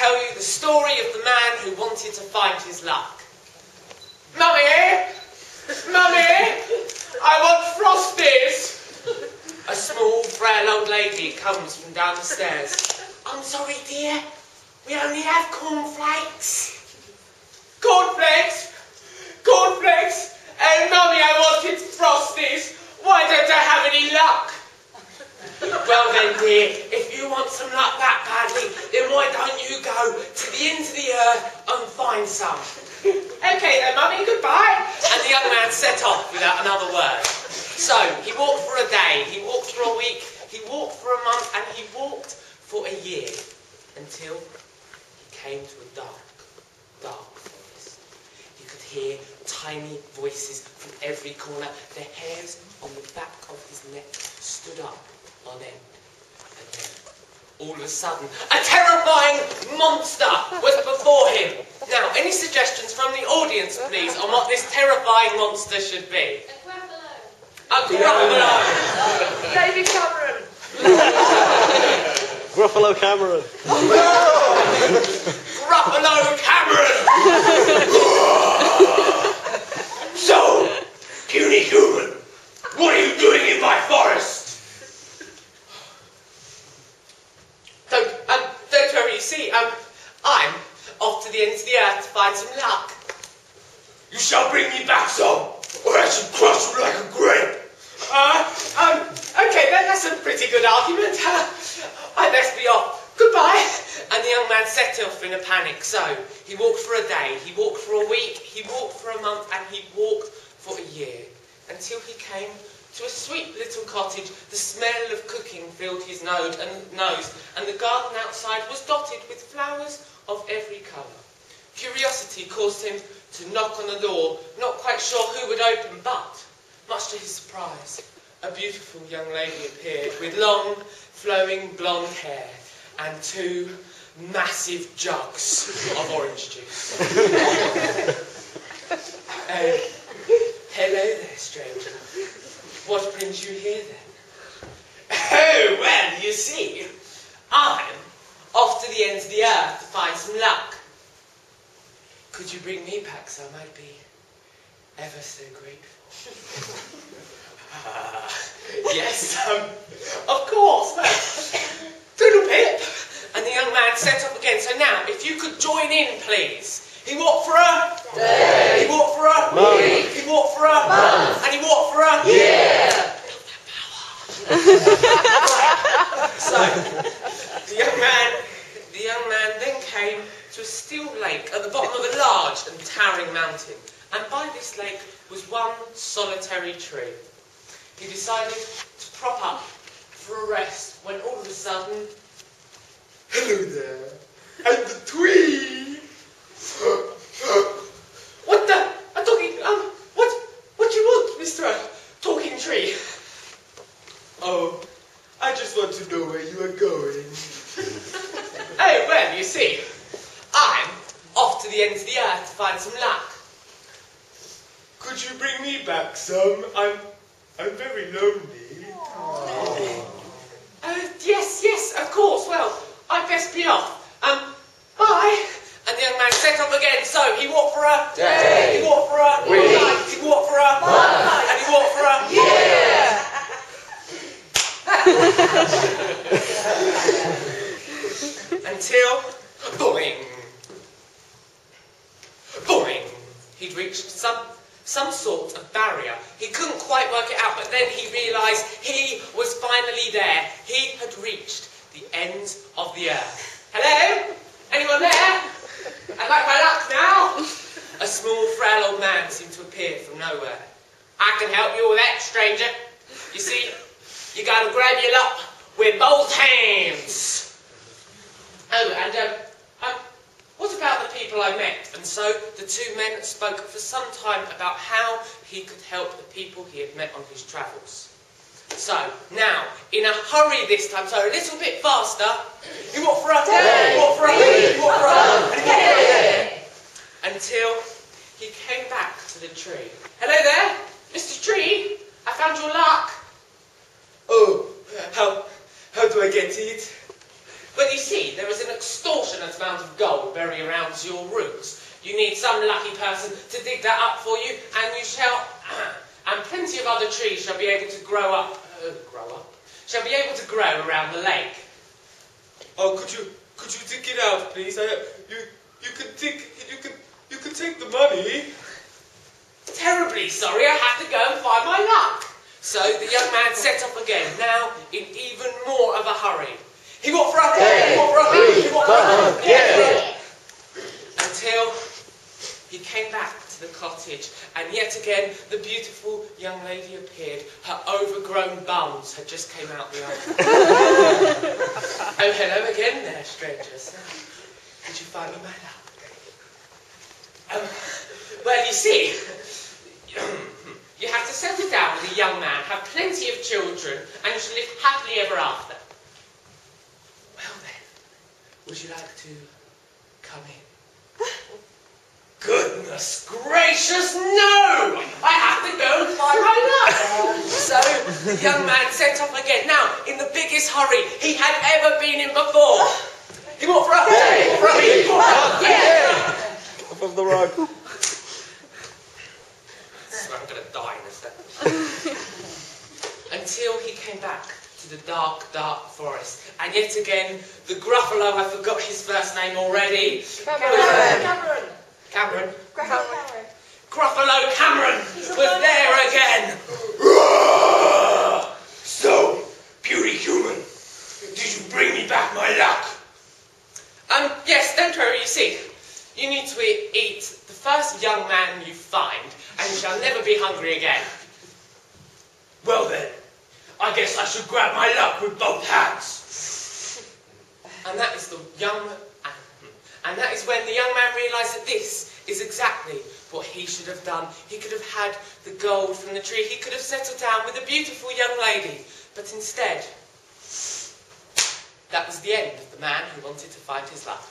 tell you the story of the man who wanted to find his luck. Mummy! Mummy! I want Frosties! A small, frail old lady comes from down the stairs. I'm sorry, dear. We only have cornflakes. Cornflakes? Cornflakes? And Mummy, I wanted Frosties. Why don't I have any luck? Well then, dear, if you want some luck that badly, then why don't you go to the ends of the earth and find some? Okay then, Mummy, goodbye. And the young man set off without another word. So, he walked for a day, he walked for a week, he walked for a month, and he walked for a year, until he came to a dark, dark forest. He could hear tiny voices from every corner. The hairs on the back of his neck stood up on end. And then, all of a sudden, a terrifying monster was before him. Now, any suggestions from the audience, please, on what this terrifying monster should be? A Gruffalo! David Cameron! Gruffalo Cameron! Gruffalo Cameron! So, puny human, what are you doing in my forest? Don't worry, you see, I'm off to the ends of the earth to find some luck. You shall bring me back some, or I shall crush you like a grape. Okay, that's a pretty good argument. I best be off. Goodbye. And the young man set off in a panic. So, he walked for a day, he walked for a week, he walked for a month, and he walked for a year, until he came to a sweet little cottage. The smell of cooking filled his nose, and the garden outside was dotted with flowers of every colour. Curiosity caused him to knock on the door, not quite sure who would open, but, much to his surprise, a beautiful young lady appeared with long, flowing blonde hair and 2 massive jugs of orange juice. Hello there, stranger. What brings you here, then? Oh, well, you see, I'm off to the ends of the earth to find some luck. Could you bring me back some? I'd be ever so grateful. Yes, of course. Well, Doodle Pip. And the young man set off again. So now, if you could join in, please. He walked for a day. He walked for a week. He walked for a month. And he walked for a year. So, the young man then came to a still lake at the bottom of a large and towering mountain. And by this lake was one solitary tree. He decided to prop up for a rest when all of a sudden, hello there, I'm the tree. What the? A talking, what do you want, Mr. Talking Tree? Oh, I just want to know where you are going. Oh, well, you see, I'm off to the ends of the earth to find some luck. Could you bring me back some? I'm very lonely. Yes, of course. Well, I'd best be off. Bye. And the young man set off again. So he walked for a day. He walked for a week. He walked for a month. And he walked for a year. Until, boing, boing, he'd reached some sort of barrier. He couldn't quite work it out, but then he realised he was finally there. He had reached the ends of the earth. Hello? Anyone there? I'd like my luck now. A small, frail old man seemed to appear from nowhere. I can help you with that, stranger. You see, you gotta grab your luck with both hands. Oh, and what about the people I met? And so the 2 men spoke for some time about how he could help the people he had met on his travels. So, now, in a hurry this time, so a little bit faster, he walked for a day, he walked for a week, he walked for a month, and he walked for a year. Until he came back to the tree. Hello there, Mr. Tree, I found your luck. Oh, how do I get it? Well, you see, there was an extortion extortionate amount of gold bury around your roots. You need some lucky person to dig that up for you, and you shall, and plenty of other trees shall be able to grow around the lake. Oh, could you dig it out, please? You could take the money. Terribly sorry, I have to go and find my luck. So the young man set off again, now in even more of a hurry. He walked for a until he came back to the cottage, and yet again the beautiful young lady appeared. Her overgrown buns had just came out the oven. Oh, hello again there, strangers. Did you find me my luck? Well, you see, you have to settle down with a young man, have plenty of children, and you shall live happily ever after. Well then, would you like to come in? Goodness gracious, no! I have to go and find my luck. So the young man set off again, now in the biggest hurry he had ever been in before. He walked for a Above the rope. I'm going to die in a second. Until he came back to the dark, dark forest. And yet again, the Gruffalo, I forgot his first name already. Cameron. Gruffalo Cameron was there again. So, puny human, did you bring me back my luck? Yes, don't worry, you see. You need to eat the first young man you find, and you shall never be hungry again. Well then, I guess I should grab my luck with both hands. And that is when the young man realised that this is exactly what he should have done. He could have had the gold from the tree. He could have settled down with a beautiful young lady. But instead, that was the end of the man who wanted to find his luck.